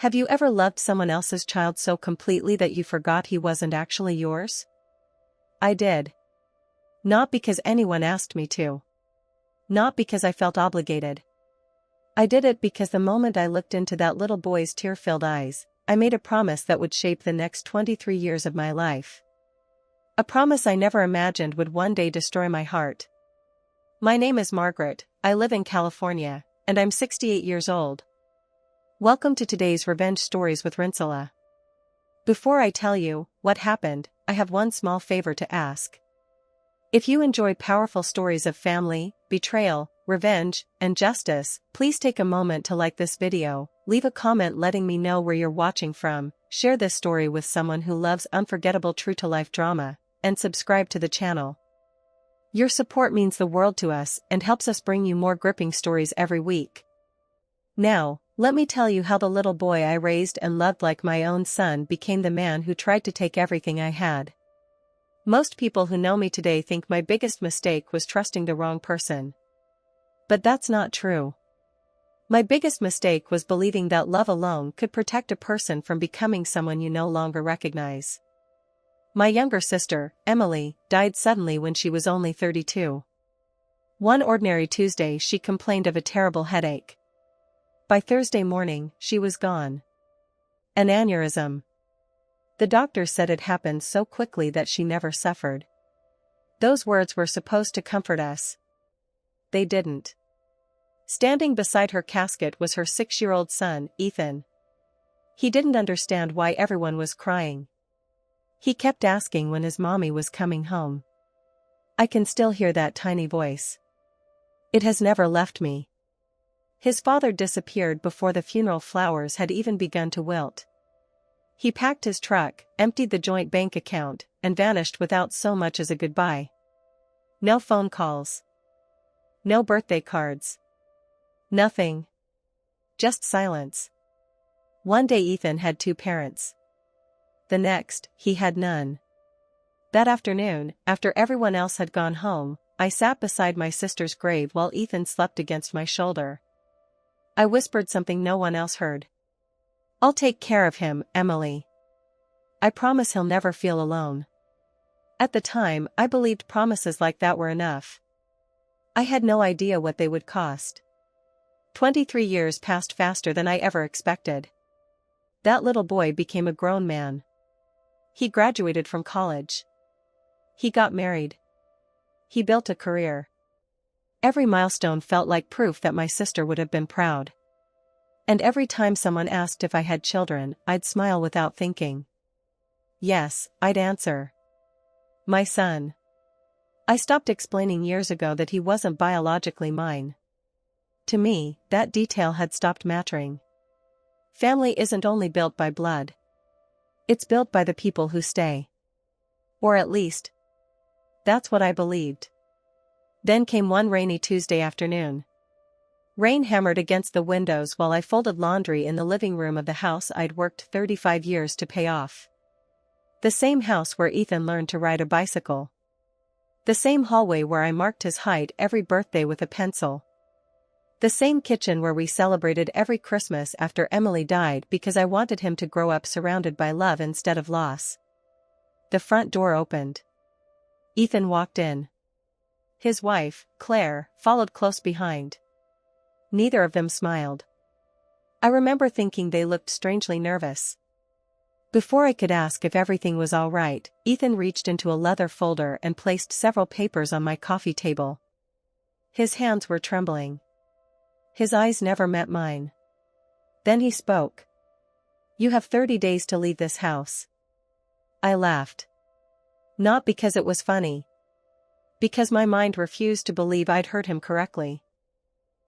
Have you ever loved someone else's child so completely that you forgot he wasn't actually yours? I did. Not because anyone asked me to. Not because I felt obligated. I did it because the moment I looked into that little boy's tear-filled eyes, I made a promise that would shape the next 23 years of my life. A promise I never imagined would one day destroy my heart. My name is Margaret, I live in California, and I'm 68 years old. Welcome to today's Revenge Stories with Rinsula. Before I tell you what happened, I have one small favor to ask. If you enjoy powerful stories of family, betrayal, revenge, and justice, please take a moment to like this video, leave a comment letting me know where you're watching from, share this story with someone who loves unforgettable true-to-life drama, and subscribe to the channel. Your support means the world to us and helps us bring you more gripping stories every week. Now, let me tell you how the little boy I raised and loved like my own son became the man who tried to take everything I had. Most people who know me today think my biggest mistake was trusting the wrong person. But that's not true. My biggest mistake was believing that love alone could protect a person from becoming someone you no longer recognize. My younger sister, Emily, died suddenly when she was only 32. One ordinary Tuesday she complained of a terrible headache. By Thursday morning, she was gone. An aneurysm. The doctor said it happened so quickly that she never suffered. Those words were supposed to comfort us. They didn't. Standing beside her casket was her 6-year-old son, Ethan. He didn't understand why everyone was crying. He kept asking when his mommy was coming home. I can still hear that tiny voice. It has never left me. His father disappeared before the funeral flowers had even begun to wilt. He packed his truck, emptied the joint bank account, and vanished without so much as a goodbye. No phone calls. No birthday cards. Nothing. Just silence. One day Ethan had 2 parents. The next, he had none. That afternoon, after everyone else had gone home, I sat beside my sister's grave while Ethan slept against my shoulder. I whispered something no one else heard. "I'll take care of him, Emily. I promise he'll never feel alone." At the time, I believed promises like that were enough. I had no idea what they would cost. 23 years passed faster than I ever expected. That little boy became a grown man. He graduated from college. He got married. He built a career. Every milestone felt like proof that my sister would have been proud. And every time someone asked if I had children, I'd smile without thinking. Yes, I'd answer. My son. I stopped explaining years ago that he wasn't biologically mine. To me, that detail had stopped mattering. Family isn't only built by blood. It's built by the people who stay. Or at least, that's what I believed. Then came one rainy Tuesday afternoon. Rain hammered against the windows while I folded laundry in the living room of the house I'd worked 35 years to pay off. The same house where Ethan learned to ride a bicycle. The same hallway where I marked his height every birthday with a pencil. The same kitchen where we celebrated every Christmas after Emily died because I wanted him to grow up surrounded by love instead of loss. The front door opened. Ethan walked in. His wife, Claire, followed close behind. Neither of them smiled. I remember thinking they looked strangely nervous. Before I could ask if everything was all right, Ethan reached into a leather folder and placed several papers on my coffee table. His hands were trembling. His eyes never met mine. Then he spoke. "You have 30 days to leave this house." I laughed. Not because it was funny. Because my mind refused to believe I'd heard him correctly.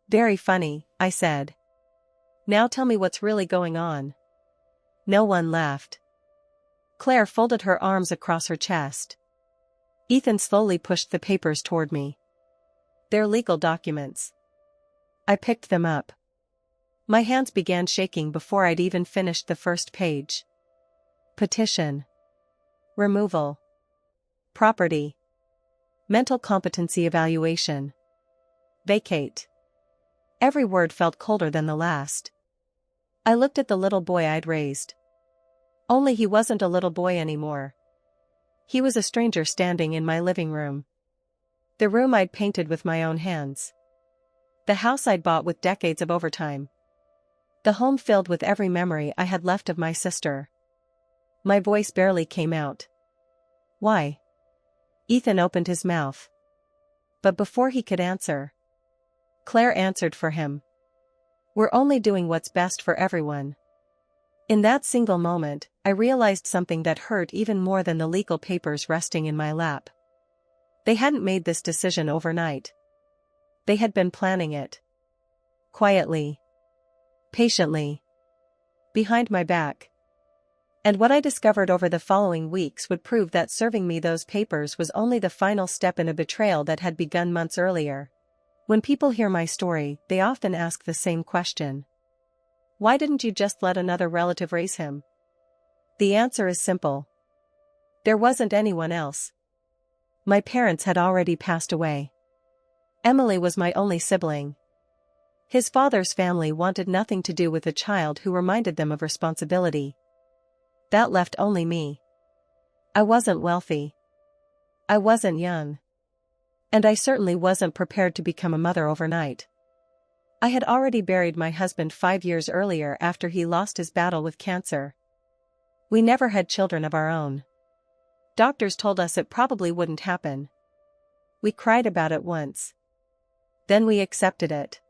"Very funny," I said. "Now tell me what's really going on." No one laughed. Claire folded her arms across her chest. Ethan slowly pushed the papers toward me. "They're legal documents." I picked them up. My hands began shaking before I'd even finished the first page. Petition. Removal. Property. Mental competency evaluation. Vacate. Every word felt colder than the last. I looked at the little boy I'd raised. Only he wasn't a little boy anymore. He was a stranger standing in my living room. The room I'd painted with my own hands. The house I'd bought with decades of overtime. The home filled with every memory I had left of my sister. My voice barely came out. "Why?" Ethan opened his mouth. But before he could answer, Claire answered for him. "We're only doing what's best for everyone." In that single moment, I realized something that hurt even more than the legal papers resting in my lap. They hadn't made this decision overnight. They had been planning it. Quietly. Patiently. Behind my back. And what I discovered over the following weeks would prove that serving me those papers was only the final step in a betrayal that had begun months earlier. When people hear my story, they often ask the same question. Why didn't you just let another relative raise him? The answer is simple. There wasn't anyone else. My parents had already passed away. Emily was my only sibling. His father's family wanted nothing to do with a child who reminded them of responsibility. That left only me. I wasn't wealthy. I wasn't young. And I certainly wasn't prepared to become a mother overnight. I had already buried my husband 5 years earlier after he lost his battle with cancer. We never had children of our own. Doctors told us it probably wouldn't happen. We cried about it once. Then we accepted it.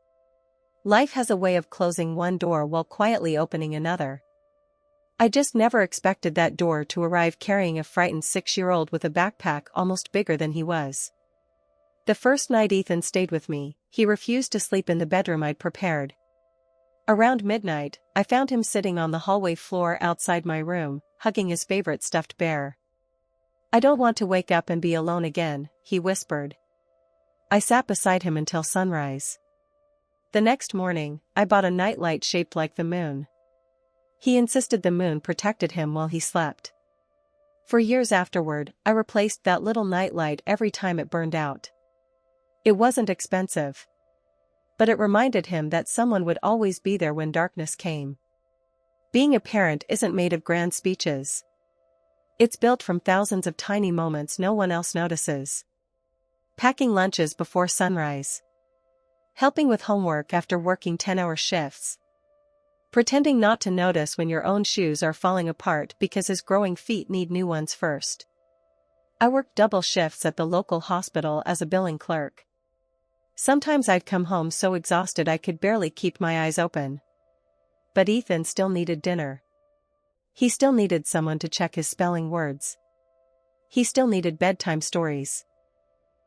Life has a way of closing one door while quietly opening another. I just never expected that door to arrive carrying a frightened 6-year-old with a backpack almost bigger than he was. The first night Ethan stayed with me, he refused to sleep in the bedroom I'd prepared. Around midnight, I found him sitting on the hallway floor outside my room, hugging his favorite stuffed bear. "I don't want to wake up and be alone again," he whispered. I sat beside him until sunrise. The next morning, I bought a nightlight shaped like the moon. He insisted the moon protected him while he slept. For years afterward, I replaced that little nightlight every time it burned out. It wasn't expensive. But it reminded him that someone would always be there when darkness came. Being a parent isn't made of grand speeches. It's built from thousands of tiny moments no one else notices. Packing lunches before sunrise. Helping with homework after working 10-hour shifts. Pretending not to notice when your own shoes are falling apart because his growing feet need new ones first. I worked double shifts at the local hospital as a billing clerk. Sometimes I'd come home so exhausted I could barely keep my eyes open. But Ethan still needed dinner. He still needed someone to check his spelling words. He still needed bedtime stories.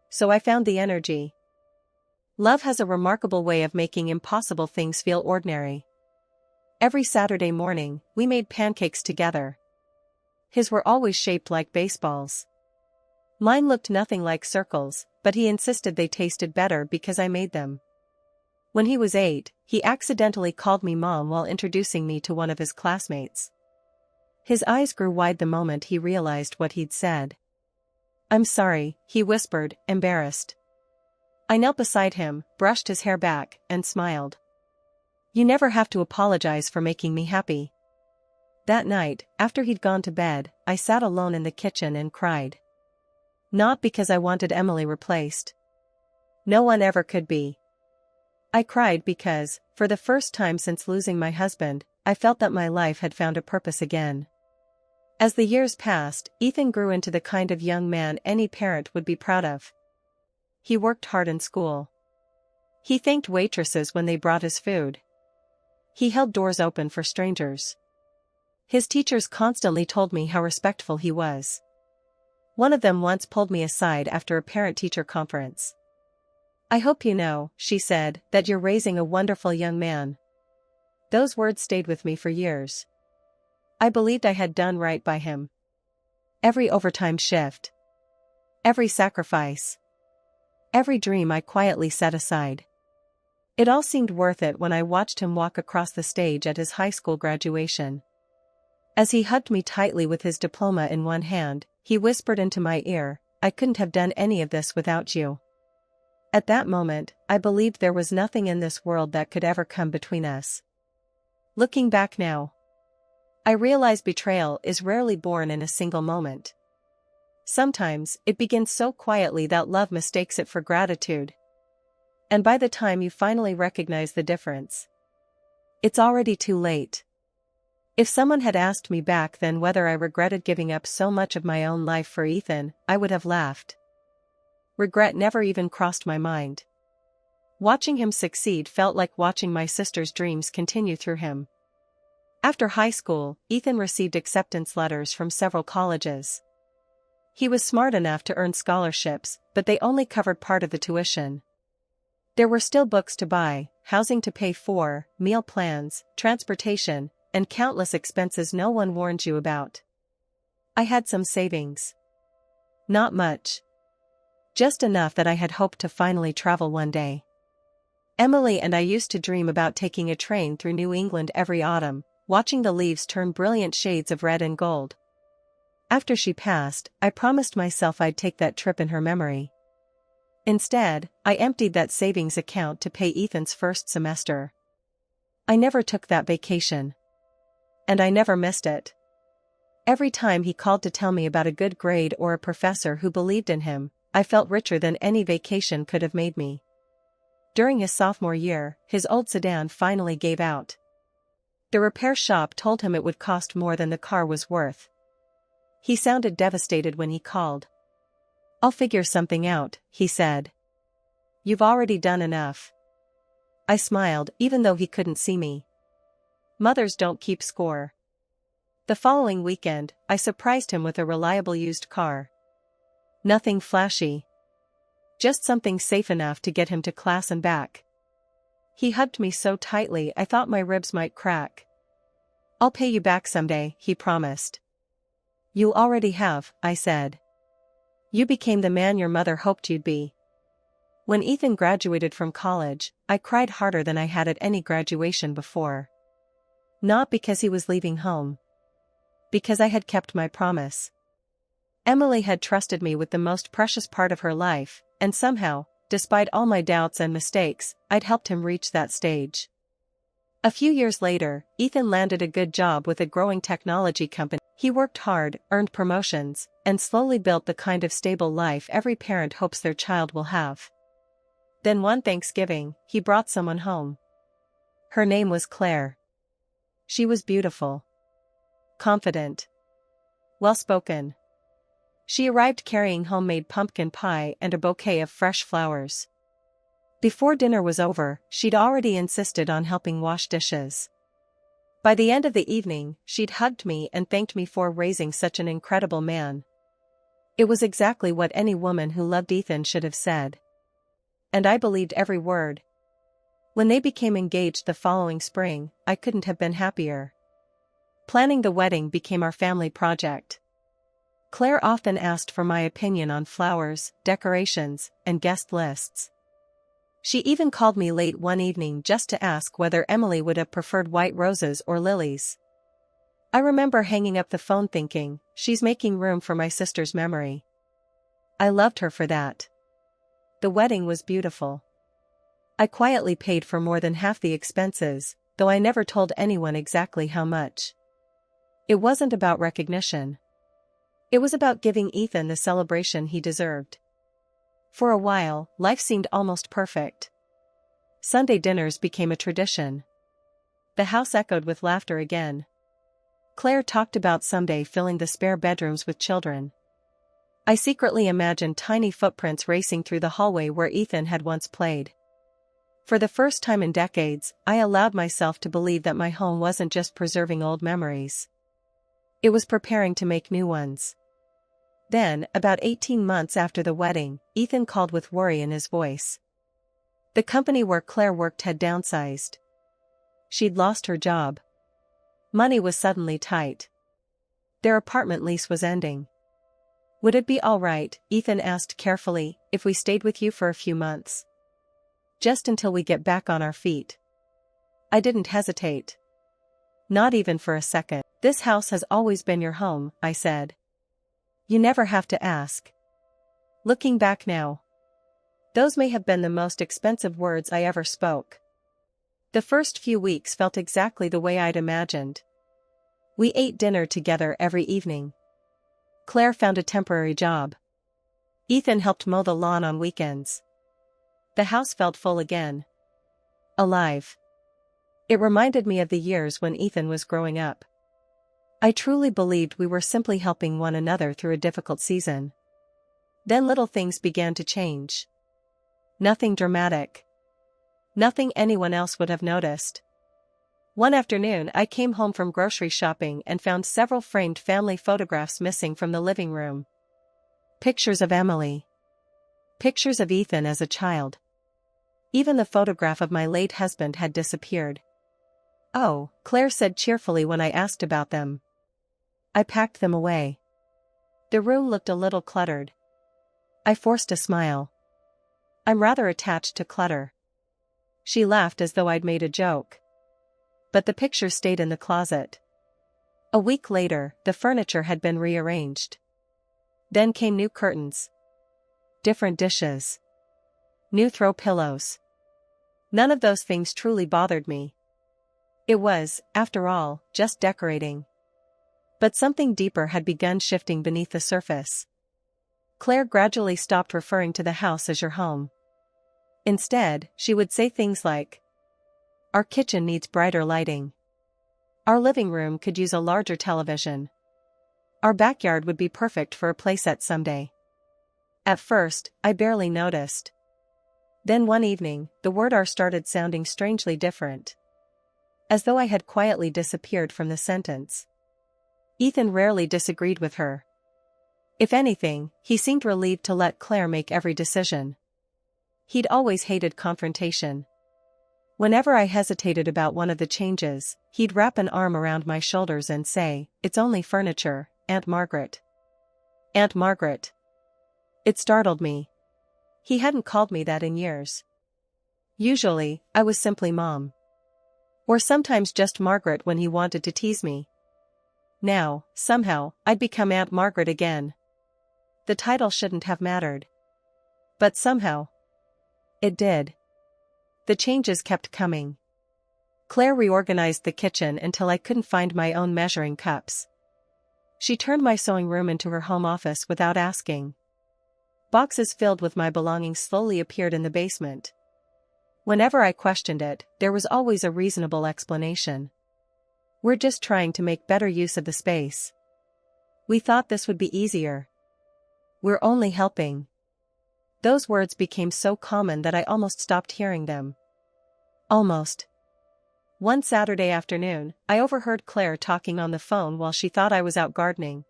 So I found the energy. Love has a remarkable way of making impossible things feel ordinary. Every Saturday morning, we made pancakes together. His were always shaped like baseballs. Mine looked nothing like circles, but he insisted they tasted better because I made them. When he was 8, he accidentally called me Mom while introducing me to one of his classmates. His eyes grew wide the moment he realized what he'd said. "I'm sorry," he whispered, embarrassed. I knelt beside him, brushed his hair back, and smiled. "You never have to apologize for making me happy." That night, after he'd gone to bed, I sat alone in the kitchen and cried. Not because I wanted Emily replaced. No one ever could be. I cried because, for the first time since losing my husband, I felt that my life had found a purpose again. As the years passed, Ethan grew into the kind of young man any parent would be proud of. He worked hard in school. He thanked waitresses when they brought his food. He held doors open for strangers. His teachers constantly told me how respectful he was. One of them once pulled me aside after a parent-teacher conference. "I hope you know," she said, "that you're raising a wonderful young man." Those words stayed with me for years. I believed I had done right by him. Every overtime shift. Every sacrifice. Every dream I quietly set aside. It all seemed worth it when I watched him walk across the stage at his high school graduation. As he hugged me tightly with his diploma in one hand, he whispered into my ear, "I couldn't have done any of this without you." At that moment, I believed there was nothing in this world that could ever come between us. Looking back now, I realize betrayal is rarely born in a single moment. Sometimes, it begins so quietly that love mistakes it for gratitude. And by the time you finally recognize the difference, it's already too late. If someone had asked me back then whether I regretted giving up so much of my own life for Ethan, I would have laughed. Regret never even crossed my mind. Watching him succeed felt like watching my sister's dreams continue through him. After high school, Ethan received acceptance letters from several colleges. He was smart enough to earn scholarships, but they only covered part of the tuition. There were still books to buy, housing to pay for, meal plans, transportation, and countless expenses no one warned you about. I had some savings. Not much. Just enough that I had hoped to finally travel one day. Emily and I used to dream about taking a train through New England every autumn, watching the leaves turn brilliant shades of red and gold. After she passed, I promised myself I'd take that trip in her memory. Instead, I emptied that savings account to pay Ethan's first semester. I never took that vacation. And I never missed it. Every time he called to tell me about a good grade or a professor who believed in him, I felt richer than any vacation could have made me. During his sophomore year, his old sedan finally gave out. The repair shop told him it would cost more than the car was worth. He sounded devastated when he called. "I'll figure something out," he said. "You've already done enough." I smiled, even though he couldn't see me. Mothers don't keep score. The following weekend, I surprised him with a reliable used car. Nothing flashy. Just something safe enough to get him to class and back. He hugged me so tightly I thought my ribs might crack. "I'll pay you back someday," he promised. "You already have," I said. "You became the man your mother hoped you'd be." When Ethan graduated from college, I cried harder than I had at any graduation before. Not because he was leaving home. Because I had kept my promise. Emily had trusted me with the most precious part of her life, and somehow, despite all my doubts and mistakes, I'd helped him reach that stage. A few years later, Ethan landed a good job with a growing technology company. He worked hard, earned promotions, and slowly built the kind of stable life every parent hopes their child will have. Then one Thanksgiving, he brought someone home. Her name was Claire. She was beautiful. Confident. Well-spoken. She arrived carrying homemade pumpkin pie and a bouquet of fresh flowers. Before dinner was over, she'd already insisted on helping wash dishes. By the end of the evening, she'd hugged me and thanked me for raising such an incredible man. It was exactly what any woman who loved Ethan should have said. And I believed every word. When they became engaged the following spring, I couldn't have been happier. Planning the wedding became our family project. Claire often asked for my opinion on flowers, decorations, and guest lists. She even called me late one evening just to ask whether Emily would have preferred white roses or lilies. I remember hanging up the phone thinking, she's making room for my sister's memory. I loved her for that. The wedding was beautiful. I quietly paid for more than half the expenses, though I never told anyone exactly how much. It wasn't about recognition. It was about giving Ethan the celebration he deserved. For a while, life seemed almost perfect. Sunday dinners became a tradition. The house echoed with laughter again. Claire talked about someday filling the spare bedrooms with children. I secretly imagined tiny footprints racing through the hallway where Ethan had once played. For the first time in decades, I allowed myself to believe that my home wasn't just preserving old memories. It was preparing to make new ones. Then, about 18 months after the wedding, Ethan called with worry in his voice. The company where Claire worked had downsized. She'd lost her job. Money was suddenly tight. Their apartment lease was ending. "Would it be all right," Ethan asked carefully, "if we stayed with you for a few months? Just until we get back on our feet?" I didn't hesitate. "Not even for a second. This house has always been your home," I said. "You never have to ask." Looking back now, those may have been the most expensive words I ever spoke. The first few weeks felt exactly the way I'd imagined. We ate dinner together every evening. Claire found a temporary job. Ethan helped mow the lawn on weekends. The house felt full again. Alive. It reminded me of the years when Ethan was growing up. I truly believed we were simply helping one another through a difficult season. Then little things began to change. Nothing dramatic. Nothing anyone else would have noticed. One afternoon I came home from grocery shopping and found several framed family photographs missing from the living room. Pictures of Emily. Pictures of Ethan as a child. Even the photograph of my late husband had disappeared. "Oh," Claire said cheerfully when I asked about them. "I packed them away." The room looked a little cluttered. I forced a smile. "I'm rather attached to clutter." She laughed as though I'd made a joke. But the picture stayed in the closet. A week later, the furniture had been rearranged. Then came new curtains. Different dishes. New throw pillows. None of those things truly bothered me. It was, after all, just decorating. But something deeper had begun shifting beneath the surface. Claire gradually stopped referring to the house as your home. Instead, she would say things like, "Our kitchen needs brighter lighting. Our living room could use a larger television. Our backyard would be perfect for a playset someday." At first, I barely noticed. Then one evening, the word "our" started sounding strangely different. As though I had quietly disappeared from the sentence. Ethan rarely disagreed with her. If anything, he seemed relieved to let Claire make every decision. He'd always hated confrontation. Whenever I hesitated about one of the changes, he'd wrap an arm around my shoulders and say, "It's only furniture, Aunt Margaret." Aunt Margaret. It startled me. He hadn't called me that in years. Usually, I was simply Mom. Or sometimes just Margaret when he wanted to tease me. Now, somehow, I'd become Aunt Margaret again. The title shouldn't have mattered. But somehow, it did. The changes kept coming. Claire reorganized the kitchen until I couldn't find my own measuring cups. She turned my sewing room into her home office without asking. Boxes filled with my belongings slowly appeared in the basement. Whenever I questioned it, there was always a reasonable explanation. "We're just trying to make better use of the space. We thought this would be easier. We're only helping." Those words became so common that I almost stopped hearing them. Almost. One Saturday afternoon, I overheard Claire talking on the phone while she thought I was out gardening.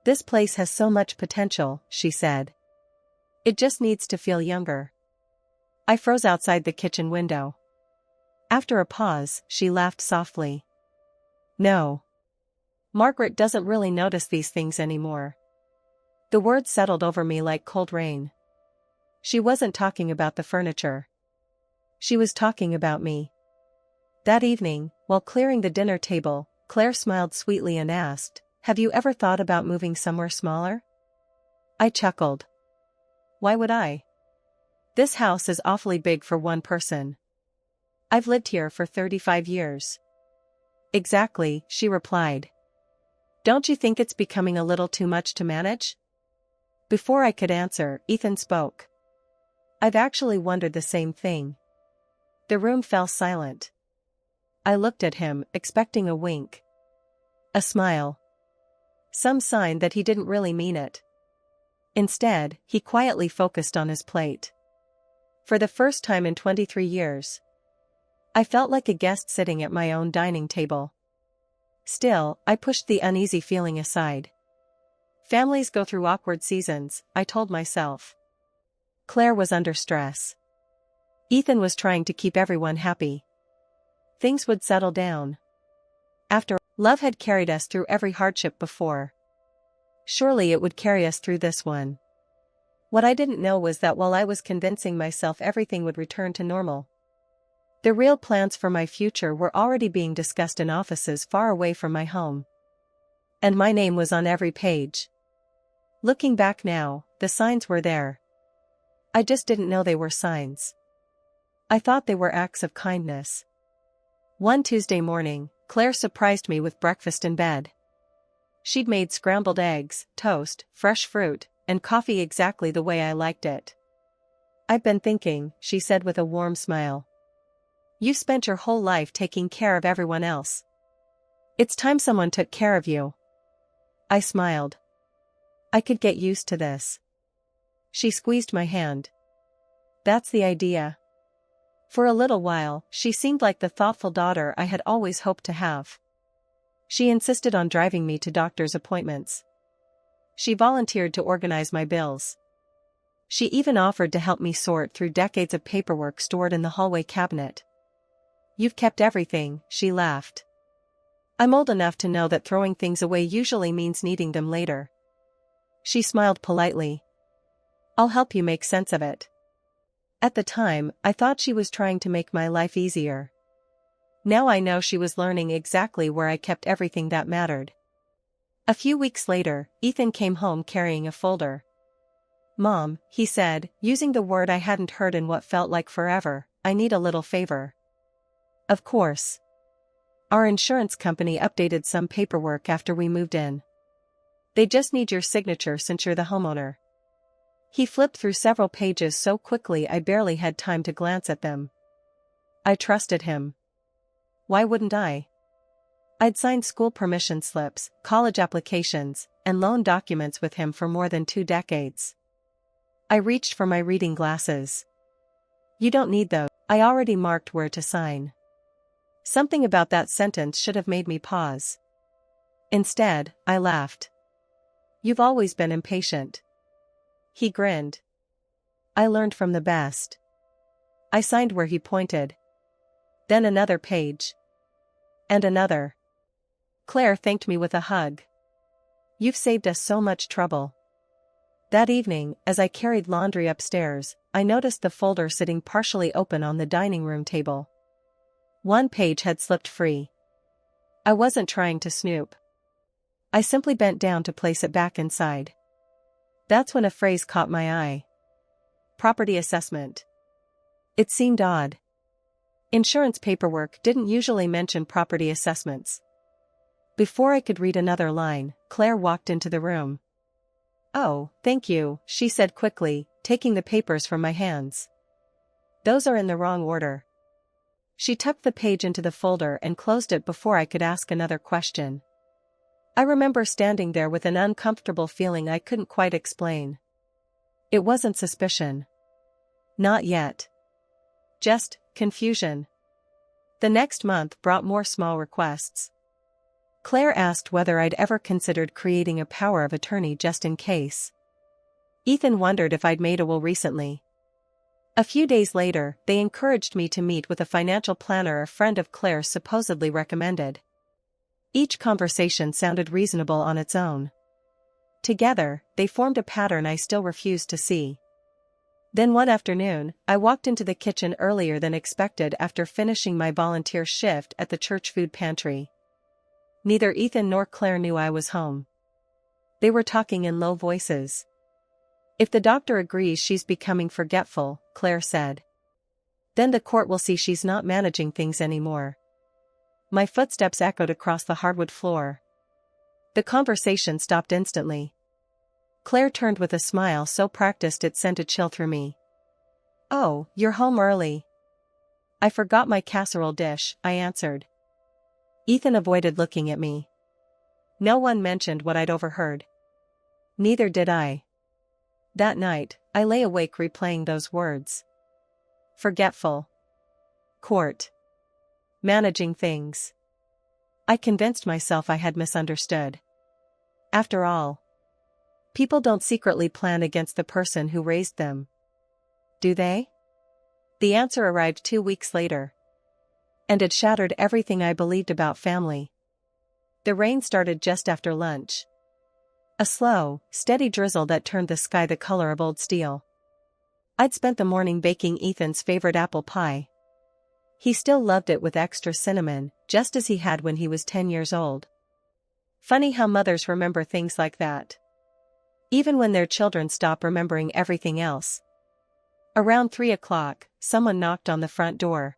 "This place has so much potential," she said. "It just needs to feel younger." I froze outside the kitchen window. After a pause, she laughed softly. "No. Margaret doesn't really notice these things anymore." The words settled over me like cold rain. She wasn't talking about the furniture. She was talking about me. That evening, while clearing the dinner table, Claire smiled sweetly and asked, "Have you ever thought about moving somewhere smaller?" I chuckled. Why would I? This house is awfully big for one person. I've lived here for 35 years. Exactly, she replied. Don't you think it's becoming a little too much to manage? Before I could answer, Ethan spoke. I've actually wondered the same thing. The room fell silent. I looked at him, expecting a wink. A smile. Some sign that he didn't really mean it. Instead, he quietly focused on his plate. For the first time in 23 years, I felt like a guest sitting at my own dining table. Still, I pushed the uneasy feeling aside. Families go through awkward seasons, I told myself. Claire was under stress. Ethan was trying to keep everyone happy. Things would settle down. After all, love had carried us through every hardship before. Surely it would carry us through this one. What I didn't know was that while I was convincing myself everything would return to normal, the real plans for my future were already being discussed in offices far away from my home. And my name was on every page. Looking back now, the signs were there. I just didn't know they were signs. I thought they were acts of kindness. One Tuesday morning, Claire surprised me with breakfast in bed. She'd made scrambled eggs, toast, fresh fruit, and coffee exactly the way I liked it. "I've been thinking," she said with a warm smile. "You spent your whole life taking care of everyone else. It's time someone took care of you." I smiled. I could get used to this. She squeezed my hand. "That's the idea." For a little while, she seemed like the thoughtful daughter I had always hoped to have. She insisted on driving me to doctor's appointments. She volunteered to organize my bills. She even offered to help me sort through decades of paperwork stored in the hallway cabinet. "You've kept everything," she laughed. "I'm old enough to know that throwing things away usually means needing them later." She smiled politely. "I'll help you make sense of it." At the time, I thought she was trying to make my life easier. Now I know she was learning exactly where I kept everything that mattered. A few weeks later, Ethan came home carrying a folder. "Mom," he said, using the word I hadn't heard in what felt like forever, "I need a little favor." "Of course." "Our insurance company updated some paperwork after we moved in. They just need your signature since you're the homeowner." He flipped through several pages so quickly I barely had time to glance at them. I trusted him. Why wouldn't I? I'd signed school permission slips, college applications, and loan documents with him for more than 2 decades. I reached for my reading glasses. "You don't need those. I already marked where to sign." Something about that sentence should have made me pause. Instead, I laughed. "You've always been impatient." He grinned. "I learned from the best." I signed where he pointed. Then another page. And another. Claire thanked me with a hug. "You've saved us so much trouble." That evening, as I carried laundry upstairs, I noticed the folder sitting partially open on the dining room table. One page had slipped free. I wasn't trying to snoop. I simply bent down to place it back inside. That's when a phrase caught my eye. "Property assessment." It seemed odd. Insurance paperwork didn't usually mention property assessments. Before I could read another line, Claire walked into the room. "Oh, thank you," she said quickly, taking the papers from my hands. "Those are in the wrong order." She tucked the page into the folder and closed it before I could ask another question. I remember standing there with an uncomfortable feeling I couldn't quite explain. It wasn't suspicion. Not yet. Just confusion. The next month brought more small requests. Claire asked whether I'd ever considered creating a power of attorney just in case. Ethan wondered if I'd made a will recently. A few days later, they encouraged me to meet with a financial planner a friend of Claire's supposedly recommended. Each conversation sounded reasonable on its own. Together, they formed a pattern I still refused to see. Then one afternoon, I walked into the kitchen earlier than expected after finishing my volunteer shift at the church food pantry. Neither Ethan nor Claire knew I was home. They were talking in low voices. "If the doctor agrees she's becoming forgetful," Claire said, "then the court will see she's not managing things anymore." My footsteps echoed across the hardwood floor. The conversation stopped instantly. Claire turned with a smile so practiced it sent a chill through me. "Oh, you're home early." "I forgot my casserole dish," I answered. Ethan avoided looking at me. No one mentioned what I'd overheard. Neither did I. That night, I lay awake replaying those words. Forgetful. Court. Managing things. I convinced myself I had misunderstood. After all, people don't secretly plan against the person who raised them. Do they? The answer arrived 2 weeks later. And it shattered everything I believed about family. The rain started just after lunch. A slow, steady drizzle that turned the sky the color of old steel. I'd spent the morning baking Ethan's favorite apple pie. He still loved it with extra cinnamon, just as he had when he was 10 years old. Funny how mothers remember things like that. Even when their children stop remembering everything else. Around 3 o'clock, someone knocked on the front door.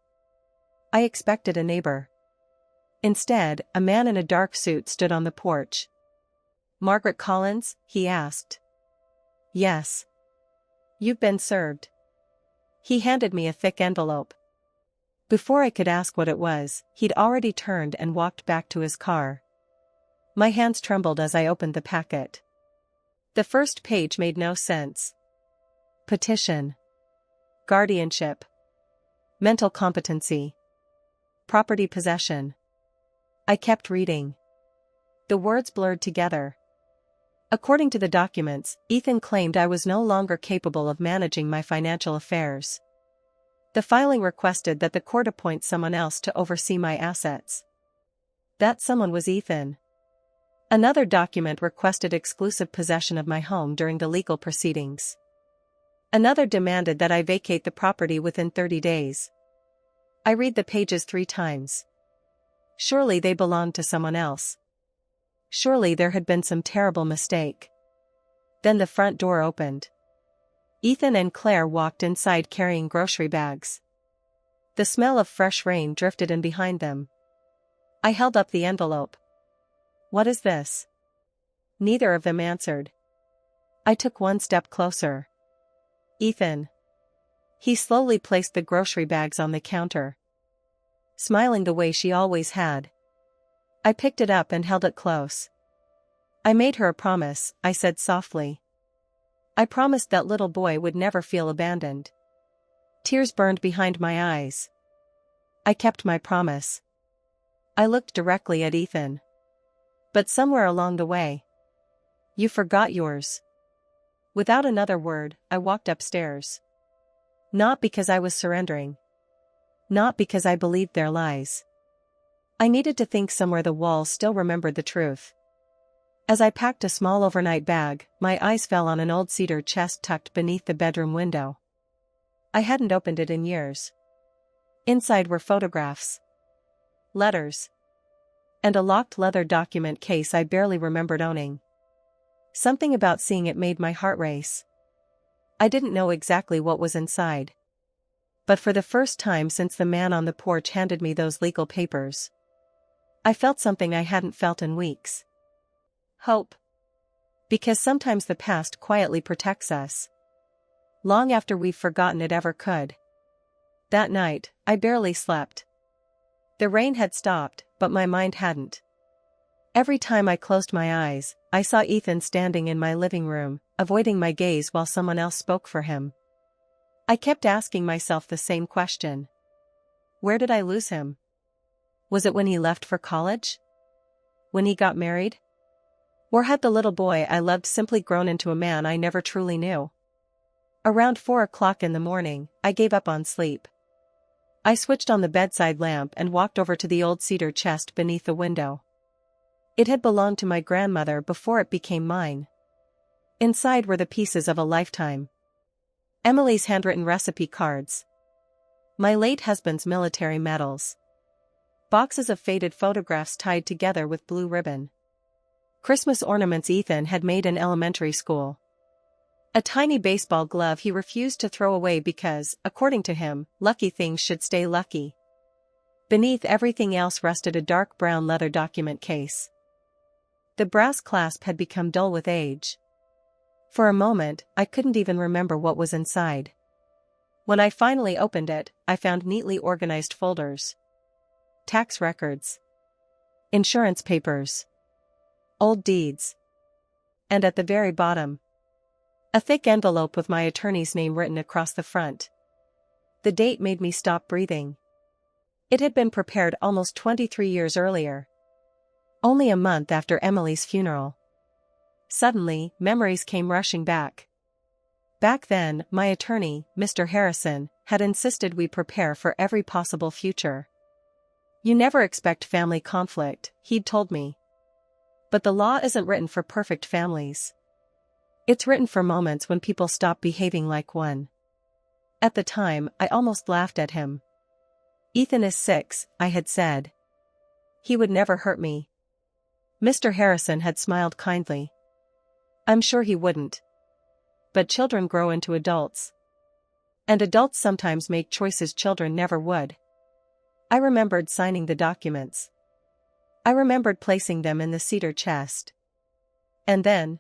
I expected a neighbor. Instead, a man in a dark suit stood on the porch. "Margaret Collins?" he asked. "Yes. You've been served." He handed me a thick envelope. Before I could ask what it was, he'd already turned and walked back to his car. My hands trembled as I opened the packet. The first page made no sense. Petition. Guardianship. Mental competency. Property possession. I kept reading. The words blurred together. According to the documents, Ethan claimed I was no longer capable of managing my financial affairs. The filing requested that the court appoint someone else to oversee my assets. That someone was Ethan. Another document requested exclusive possession of my home during the legal proceedings. Another demanded that I vacate the property within 30 days. I read the pages 3 times. Surely they belonged to someone else. Surely there had been some terrible mistake. Then the front door opened. Ethan and Claire walked inside carrying grocery bags. The smell of fresh rain drifted in behind them. I held up the envelope. "What is this?" Neither of them answered. I took one step closer. "Ethan." He slowly placed the grocery bags on the counter, smiling the way she always had. I picked it up and held it close. "I made her a promise," I said softly. "I promised that little boy would never feel abandoned." Tears burned behind my eyes. I kept my promise. I looked directly at Ethan. But somewhere along the way, "You forgot yours." Without another word, I walked upstairs. Not because I was surrendering. Not because I believed their lies. I needed to think somewhere the walls still remembered the truth. As I packed a small overnight bag, my eyes fell on an old cedar chest tucked beneath the bedroom window. I hadn't opened it in years. Inside were photographs, letters, and a locked leather document case I barely remembered owning. Something about seeing it made my heart race. I didn't know exactly what was inside. But for the first time since the man on the porch handed me those legal papers, I felt something I hadn't felt in weeks. Hope. Because sometimes the past quietly protects us, long after we've forgotten it ever could. That night, I barely slept. The rain had stopped, but my mind hadn't. Every time I closed my eyes, I saw Ethan standing in my living room, avoiding my gaze while someone else spoke for him. I kept asking myself the same question. Where did I lose him? Was it when he left for college? When he got married? Or had the little boy I loved simply grown into a man I never truly knew? Around 4 o'clock in the morning, I gave up on sleep. I switched on the bedside lamp and walked over to the old cedar chest beneath the window. It had belonged to my grandmother before it became mine. Inside were the pieces of a lifetime. Emily's handwritten recipe cards. My late husband's military medals. Boxes of faded photographs tied together with blue ribbon. Christmas ornaments Ethan had made in elementary school. A tiny baseball glove he refused to throw away because, according to him, lucky things should stay lucky. Beneath everything else rested a dark brown leather document case. The brass clasp had become dull with age. For a moment, I couldn't even remember what was inside. When I finally opened it, I found neatly organized folders. Tax records. Insurance papers. Old deeds. And at the very bottom, a thick envelope with my attorney's name written across the front. The date made me stop breathing. It had been prepared almost 23 years earlier. Only a month after Emily's funeral. Suddenly, memories came rushing back. Back then, my attorney, Mr. Harrison, had insisted we prepare for every possible future. You never expect family conflict, he'd told me. But the law isn't written for perfect families. It's written for moments when people stop behaving like one. At the time, I almost laughed at him. Ethan is 6, I had said. He would never hurt me. Mr. Harrison had smiled kindly. I'm sure he wouldn't. But children grow into adults. And adults sometimes make choices children never would. I remembered signing the documents. I remembered placing them in the cedar chest. And then,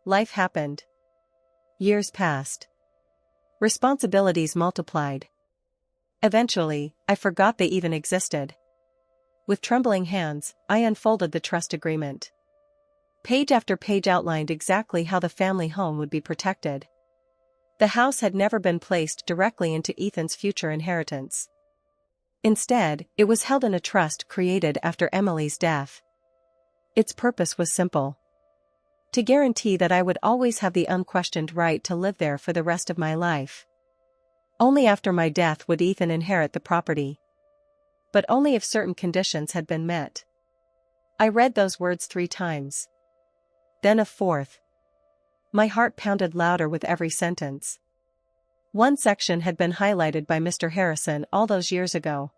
life happened. Years passed. Responsibilities multiplied. Eventually, I forgot they even existed. With trembling hands, I unfolded the trust agreement. Page after page outlined exactly how the family home would be protected. The house had never been placed directly into Ethan's future inheritance. Instead, it was held in a trust created after Emily's death. Its purpose was simple: to guarantee that I would always have the unquestioned right to live there for the rest of my life. Only after my death would Ethan inherit the property. But only if certain conditions had been met. I read those words 3 times. Then a 4th. My heart pounded louder with every sentence. One section had been highlighted by Mr. Harrison all those years ago.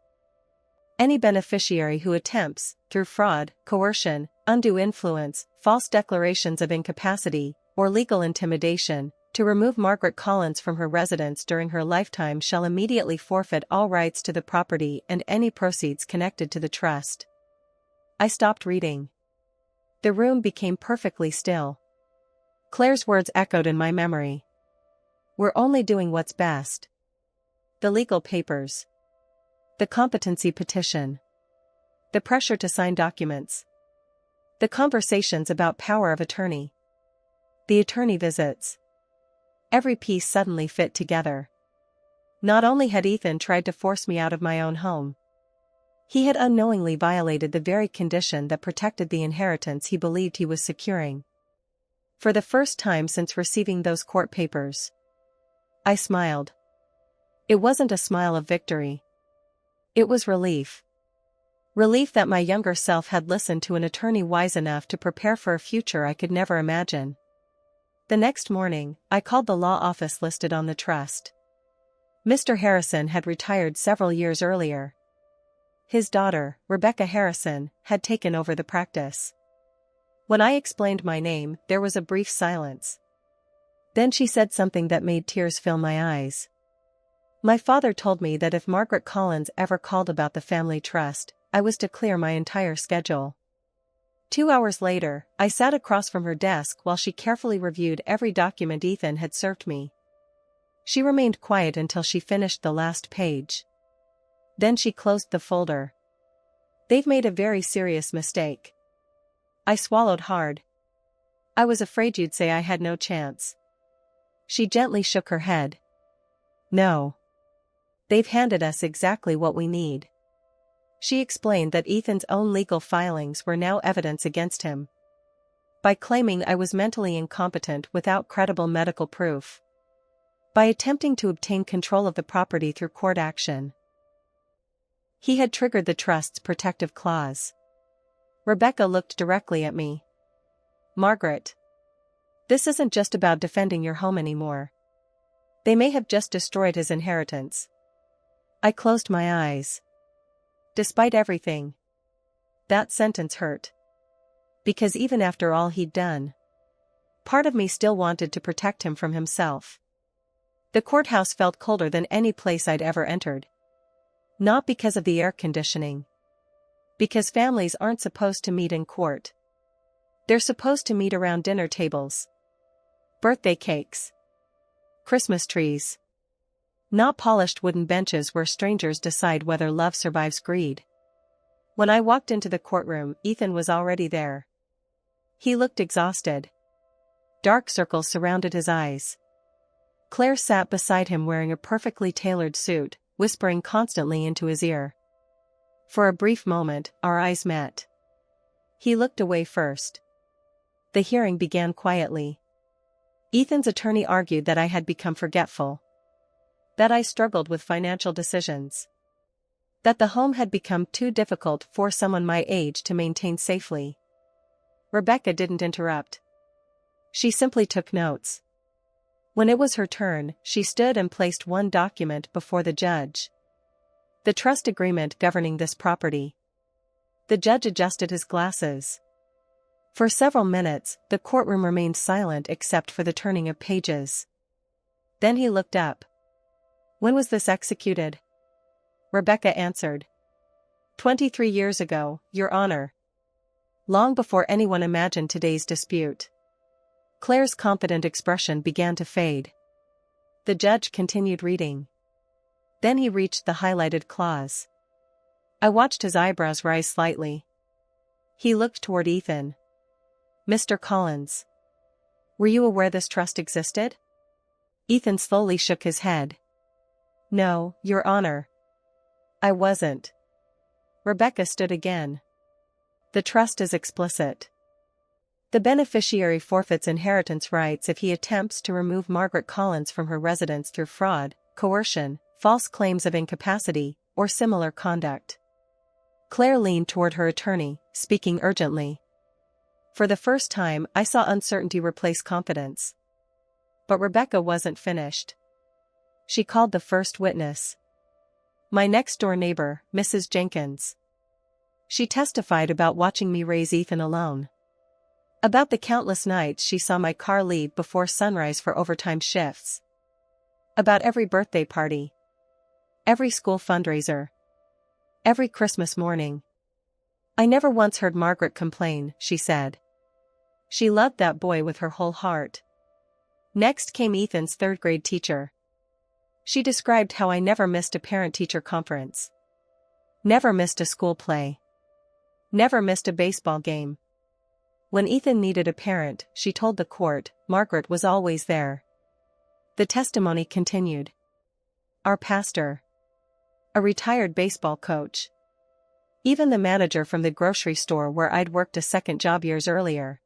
Any beneficiary who attempts, through fraud, coercion, undue influence, false declarations of incapacity, or legal intimidation, to remove Margaret Collins from her residence during her lifetime shall immediately forfeit all rights to the property and any proceeds connected to the trust. I stopped reading. The room became perfectly still. Claire's words echoed in my memory. We're only doing what's best. The legal papers. The competency petition. The pressure to sign documents. The conversations about power of attorney. The attorney visits. Every piece suddenly fit together. Not only had Ethan tried to force me out of my own home, he had unknowingly violated the very condition that protected the inheritance he believed he was securing. For the first time since receiving those court papers, I smiled. It wasn't a smile of victory. It was relief. Relief that my younger self had listened to an attorney wise enough to prepare for a future I could never imagine. The next morning, I called the law office listed on the trust. Mr. Harrison had retired several years earlier. His daughter, Rebecca Harrison, had taken over the practice. When I explained my name, there was a brief silence. Then she said something that made tears fill my eyes. My father told me that if Margaret Collins ever called about the family trust, I was to clear my entire schedule. 2 hours later, I sat across from her desk while she carefully reviewed every document Ethan had served me. She remained quiet until she finished the last page. Then she closed the folder. They've made a very serious mistake. I swallowed hard. I was afraid you'd say I had no chance. She gently shook her head. No. They've handed us exactly what we need. She explained that Ethan's own legal filings were now evidence against him. By claiming I was mentally incompetent without credible medical proof. By attempting to obtain control of the property through court action. He had triggered the trust's protective clause. Rebecca looked directly at me. Margaret. This isn't just about defending your home anymore. They may have just destroyed his inheritance. I closed my eyes. Despite everything, that sentence hurt. Because even after all he'd done, part of me still wanted to protect him from himself. The courthouse felt colder than any place I'd ever entered. Not because of the air conditioning. Because families aren't supposed to meet in court. They're supposed to meet around dinner tables. Birthday cakes. Christmas trees. Not polished wooden benches where strangers decide whether love survives greed. When I walked into the courtroom, Ethan was already there. He looked exhausted. Dark circles surrounded his eyes. Claire sat beside him wearing a perfectly tailored suit, whispering constantly into his ear. For a brief moment, our eyes met. He looked away first. The hearing began quietly. Ethan's attorney argued that I had become forgetful. That I struggled with financial decisions. That the home had become too difficult for someone my age to maintain safely. Rebecca didn't interrupt. She simply took notes. When it was her turn, she stood and placed one document before the judge. The trust agreement governing this property. The judge adjusted his glasses. For several minutes, the courtroom remained silent except for the turning of pages. Then he looked up. When was this executed? Rebecca answered. 23 years ago, Your Honor. Long before anyone imagined today's dispute. Claire's confident expression began to fade. The judge continued reading. Then he reached the highlighted clause. I watched his eyebrows rise slightly. He looked toward Ethan. Mr. Collins. Were you aware this trust existed? Ethan slowly shook his head. No, Your Honor. I wasn't. Rebecca stood again. The trust is explicit. The beneficiary forfeits inheritance rights if he attempts to remove Margaret Collins from her residence through fraud, coercion, false claims of incapacity, or similar conduct. Claire leaned toward her attorney, speaking urgently. For the first time, I saw uncertainty replace confidence. But Rebecca wasn't finished. She called the first witness. My next-door neighbor, Mrs. Jenkins. She testified about watching me raise Ethan alone. About the countless nights she saw my car leave before sunrise for overtime shifts. About every birthday party. Every school fundraiser. Every Christmas morning. I never once heard Margaret complain, she said. She loved that boy with her whole heart. Next came Ethan's third-grade teacher. She described how I never missed a parent-teacher conference. Never missed a school play. Never missed a baseball game. When Ethan needed a parent, she told the court, Margaret was always there. The testimony continued. Our pastor. A retired baseball coach. Even the manager from the grocery store where I'd worked a second job years earlier.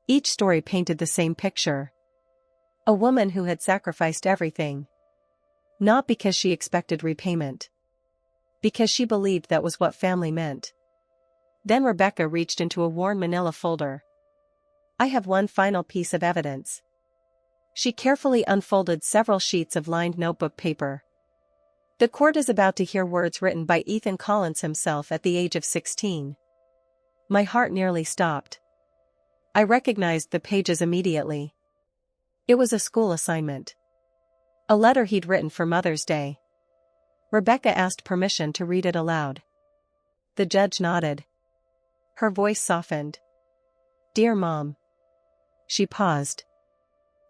Each story painted the same picture. A woman who had sacrificed everything. Not because she expected repayment. Because she believed that was what family meant. Then Rebecca reached into a worn manila folder. I have one final piece of evidence. She carefully unfolded several sheets of lined notebook paper. The court is about to hear words written by Ethan Collins himself at the age of 16. My heart nearly stopped. I recognized the pages immediately. It was a school assignment. A letter he'd written for Mother's Day. Rebecca asked permission to read it aloud. The judge nodded. Her voice softened. Dear Mom. She paused.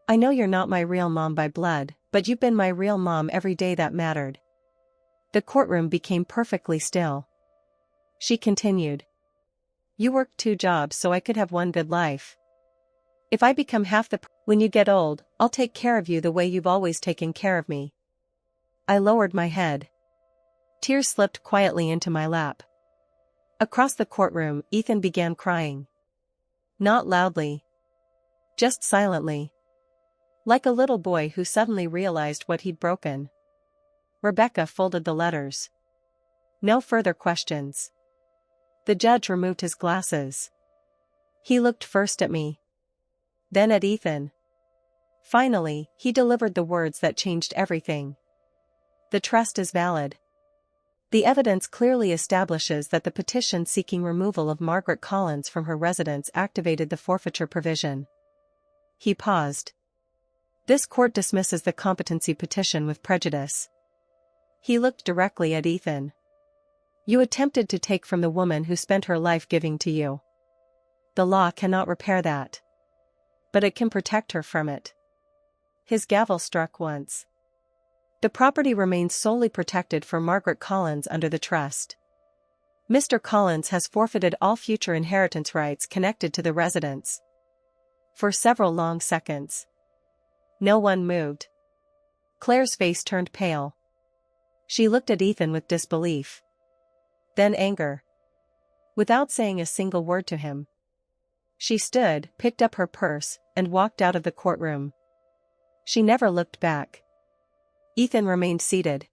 I know you're not my real mom by blood, but you've been my real mom every day that mattered. The courtroom became perfectly still. She continued. You worked 2 jobs so I could have one good life. If I become when you get old, I'll take care of you the way you've always taken care of me. I lowered my head. Tears slipped quietly into my lap. Across the courtroom, Ethan began crying. Not loudly. Just silently. Like a little boy who suddenly realized what he'd broken. Rebecca folded the letters. No further questions. The judge removed his glasses. He looked first at me. Then at Ethan. Finally, he delivered the words that changed everything. The trust is valid. The evidence clearly establishes that the petition seeking removal of Margaret Collins from her residence activated the forfeiture provision. He paused. This court dismisses the competency petition with prejudice. He looked directly at Ethan. You attempted to take from the woman who spent her life giving to you. The law cannot repair that. But it can protect her from it. His gavel struck once. The property remains solely protected for Margaret Collins under the trust. Mr. Collins has forfeited all future inheritance rights connected to the residence. For several long seconds. No one moved. Claire's face turned pale. She looked at Ethan with disbelief. Then anger. Without saying a single word to him. She stood, picked up her purse, and walked out of the courtroom. She never looked back. Ethan remained seated.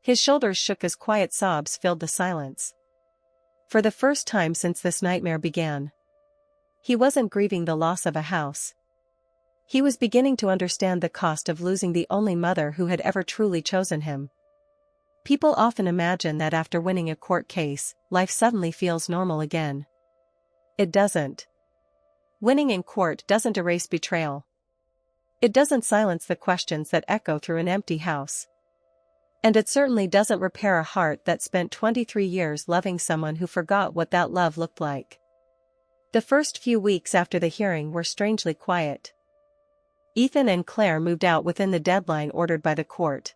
His shoulders shook as quiet sobs filled the silence. For the first time since this nightmare began. He wasn't grieving the loss of a house. He was beginning to understand the cost of losing the only mother who had ever truly chosen him. People often imagine that after winning a court case, life suddenly feels normal again. It doesn't. Winning in court doesn't erase betrayal. It doesn't silence the questions that echo through an empty house. And it certainly doesn't repair a heart that spent 23 years loving someone who forgot what that love looked like. The first few weeks after the hearing were strangely quiet. Ethan and Claire moved out within the deadline ordered by the court.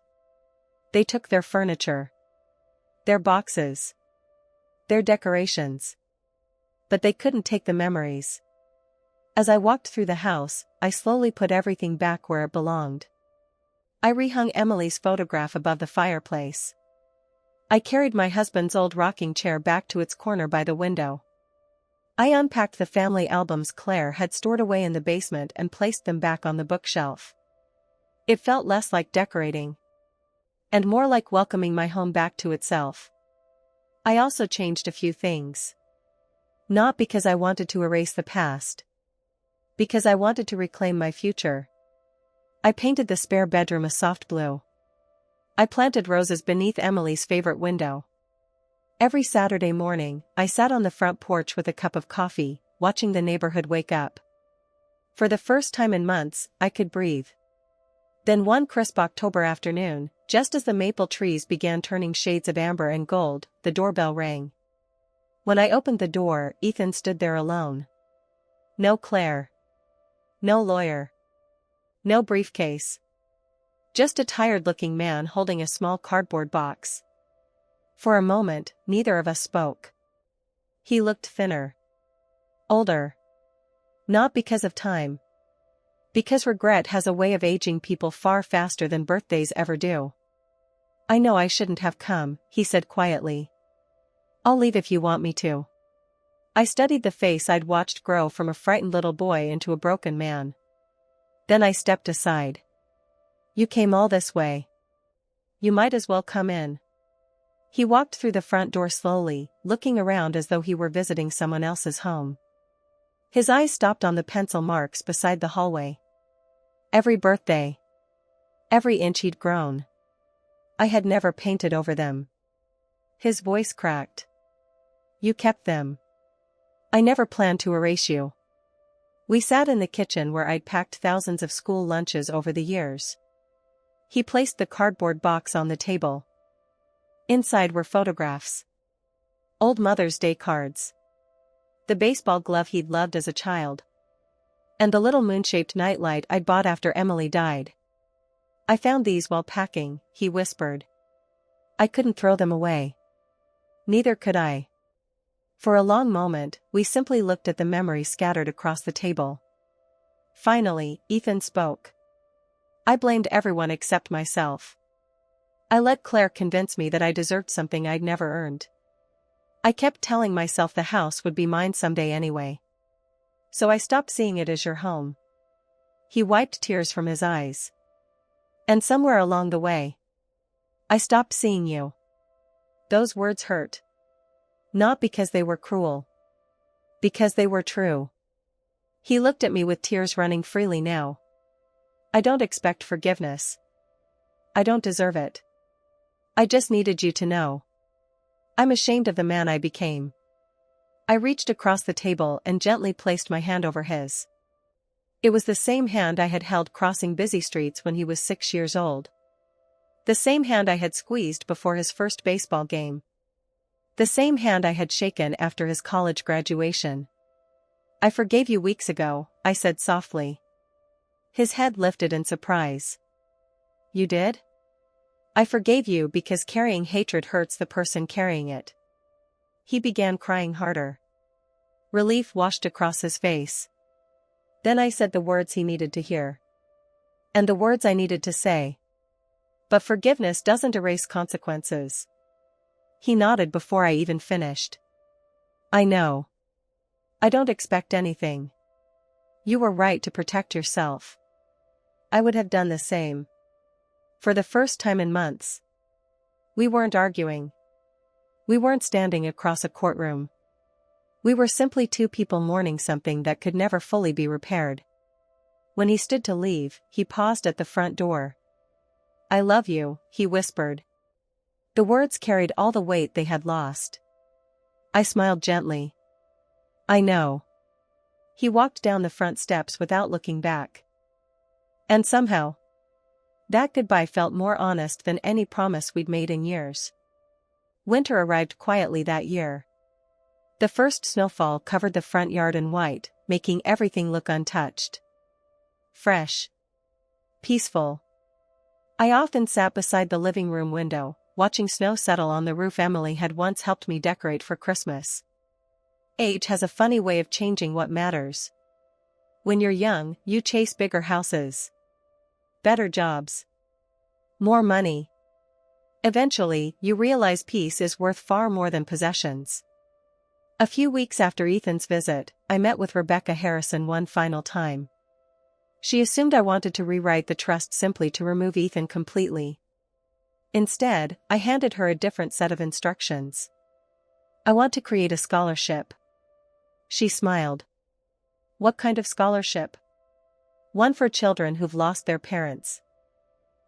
They took their furniture, their boxes, their decorations. But they couldn't take the memories. As I walked through the house, I slowly put everything back where it belonged. I rehung Emily's photograph above the fireplace. I carried my husband's old rocking chair back to its corner by the window. I unpacked the family albums Claire had stored away in the basement and placed them back on the bookshelf. It felt less like decorating, and more like welcoming my home back to itself. I also changed a few things. Not because I wanted to erase the past. Because I wanted to reclaim my future. I painted the spare bedroom a soft blue. I planted roses beneath Emily's favorite window. Every Saturday morning, I sat on the front porch with a cup of coffee, watching the neighborhood wake up. For the first time in months, I could breathe. Then one crisp October afternoon, just as the maple trees began turning shades of amber and gold, the doorbell rang. When I opened the door, Ethan stood there alone. No Claire. No lawyer. No briefcase. Just a tired-looking man holding a small cardboard box. For a moment, neither of us spoke. He looked thinner. Older. Not because of time. Because regret has a way of aging people far faster than birthdays ever do. I know I shouldn't have come, he said quietly. I'll leave if you want me to. I studied the face I'd watched grow from a frightened little boy into a broken man. Then I stepped aside. You came all this way. You might as well come in. He walked through the front door slowly, looking around as though he were visiting someone else's home. His eyes stopped on the pencil marks beside the hallway. Every birthday. Every inch he'd grown. I had never painted over them. His voice cracked. You kept them. I never planned to erase you. We sat in the kitchen where I'd packed thousands of school lunches over the years. He placed the cardboard box on the table. Inside were photographs. Old Mother's Day cards. The baseball glove he'd loved as a child. And the little moon-shaped nightlight I'd bought after Emily died. I found these while packing, he whispered. I couldn't throw them away. Neither could I. For a long moment, we simply looked at the memories scattered across the table. Finally, Ethan spoke. I blamed everyone except myself. I let Claire convince me that I deserved something I'd never earned. I kept telling myself the house would be mine someday anyway. So I stopped seeing it as your home. He wiped tears from his eyes. And somewhere along the way, I stopped seeing you. Those words hurt. Not because they were cruel. Because they were true. He looked at me with tears running freely now. I don't expect forgiveness. I don't deserve it. I just needed you to know. I'm ashamed of the man I became. I reached across the table and gently placed my hand over his. It was the same hand I had held crossing busy streets when he was 6 years old. The same hand I had squeezed before his first baseball game. The same hand I had shaken after his college graduation. I forgave you weeks ago, I said softly. His head lifted in surprise. You did? I forgave you because carrying hatred hurts the person carrying it. He began crying harder. Relief washed across his face. Then I said the words he needed to hear. And the words I needed to say. But forgiveness doesn't erase consequences. He nodded before I even finished. I know. I don't expect anything. You were right to protect yourself. I would have done the same. For the first time in months. We weren't arguing. We weren't standing across a courtroom. We were simply two people mourning something that could never fully be repaired. When he stood to leave, he paused at the front door. I love you, he whispered. The words carried all the weight they had lost. I smiled gently. I know. He walked down the front steps without looking back. And somehow, That goodbye felt more honest than any promise we'd made in years. Winter arrived quietly that year. The first snowfall covered the front yard in white, making everything look untouched. Fresh. Peaceful. I often sat beside the living room window, watching snow settle on the roof Emily had once helped me decorate for Christmas. Age has a funny way of changing what matters. When you're young, you chase bigger houses, better jobs, more money. Eventually, you realize peace is worth far more than possessions. A few weeks after Ethan's visit, I met with Rebecca Harrison one final time. She assumed I wanted to rewrite the trust simply to remove Ethan completely. Instead, I handed her a different set of instructions. I want to create a scholarship. She smiled. What kind of scholarship? One for children who've lost their parents.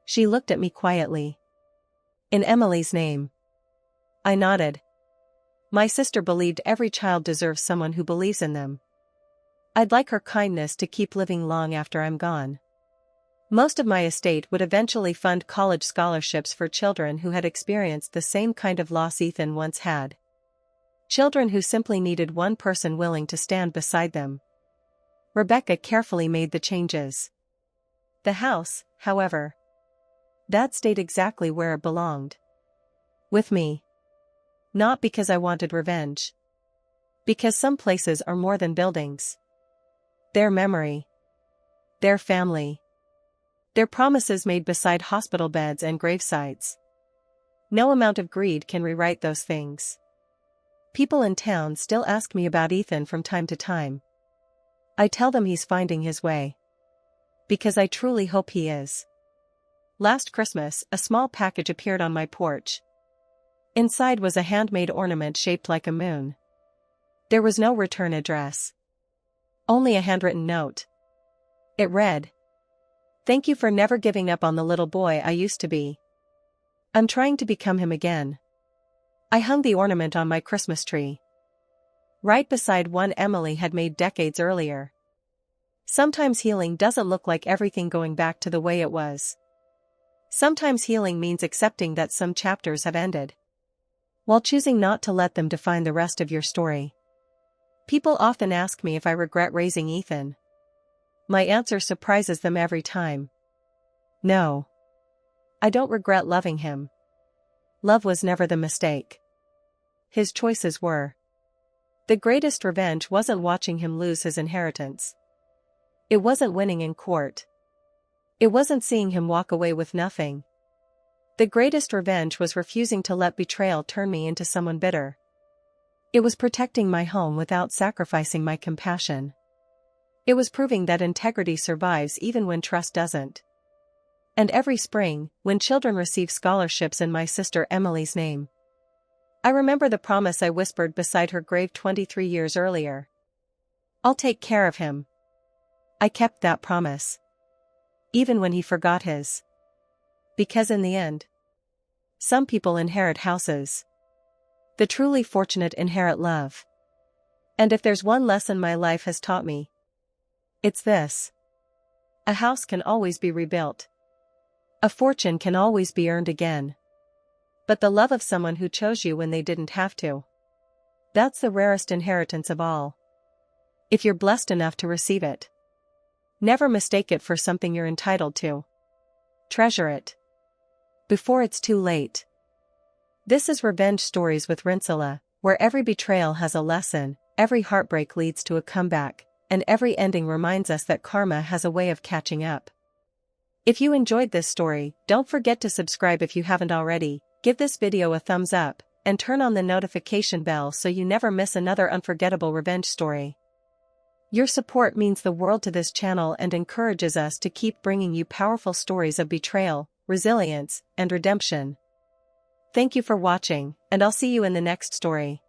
She looked at me quietly. In Emily's name. I nodded. My sister believed every child deserves someone who believes in them. I'd like her kindness to keep living long after I'm gone. Most of my estate would eventually fund college scholarships for children who had experienced the same kind of loss Ethan once had. Children who simply needed one person willing to stand beside them. Rebecca carefully made the changes. The house, however, that stayed exactly where it belonged. With me. Not because I wanted revenge. Because some places are more than buildings. Their memory. Their family. Their promises made beside hospital beds and gravesites. No amount of greed can rewrite those things. People in town still ask me about Ethan from time to time. I tell them he's finding his way. Because I truly hope he is. Last Christmas, a small package appeared on my porch. Inside was a handmade ornament shaped like a moon. There was no return address. Only a handwritten note. It read, "Thank you for never giving up on the little boy I used to be. I'm trying to become him again." I hung the ornament on my Christmas tree. Right beside one Emily had made decades earlier. Sometimes healing doesn't look like everything going back to the way it was. Sometimes healing means accepting that some chapters have ended, while choosing not to let them define the rest of your story. People often ask me if I regret raising Ethan. My answer surprises them every time. No. I don't regret loving him. Love was never the mistake. His choices were. The greatest revenge wasn't watching him lose his inheritance. It wasn't winning in court. It wasn't seeing him walk away with nothing. The greatest revenge was refusing to let betrayal turn me into someone bitter. It was protecting my home without sacrificing my compassion. It was proving that integrity survives even when trust doesn't. And every spring, when children receive scholarships in my sister Emily's name, I remember the promise I whispered beside her grave 23 years earlier. I'll take care of him. I kept that promise. Even when he forgot his. Because in the end, some people inherit houses. The truly fortunate inherit love. And if there's one lesson my life has taught me, it's this. A house can always be rebuilt. A fortune can always be earned again. But the love of someone who chose you when they didn't have to, that's the rarest inheritance of all. If you're blessed enough to receive it, never mistake it for something you're entitled to. Treasure it before it's too late. This is Revenge Stories with Rinsula, where every betrayal has a lesson, every heartbreak leads to a comeback, and every ending reminds us that karma has a way of catching up. If you enjoyed this story, don't forget to subscribe if you haven't already, give this video a thumbs up, and turn on the notification bell so you never miss another unforgettable revenge story. Your support means the world to this channel and encourages us to keep bringing you powerful stories of betrayal, resilience, and redemption. Thank you for watching, and I'll see you in the next story.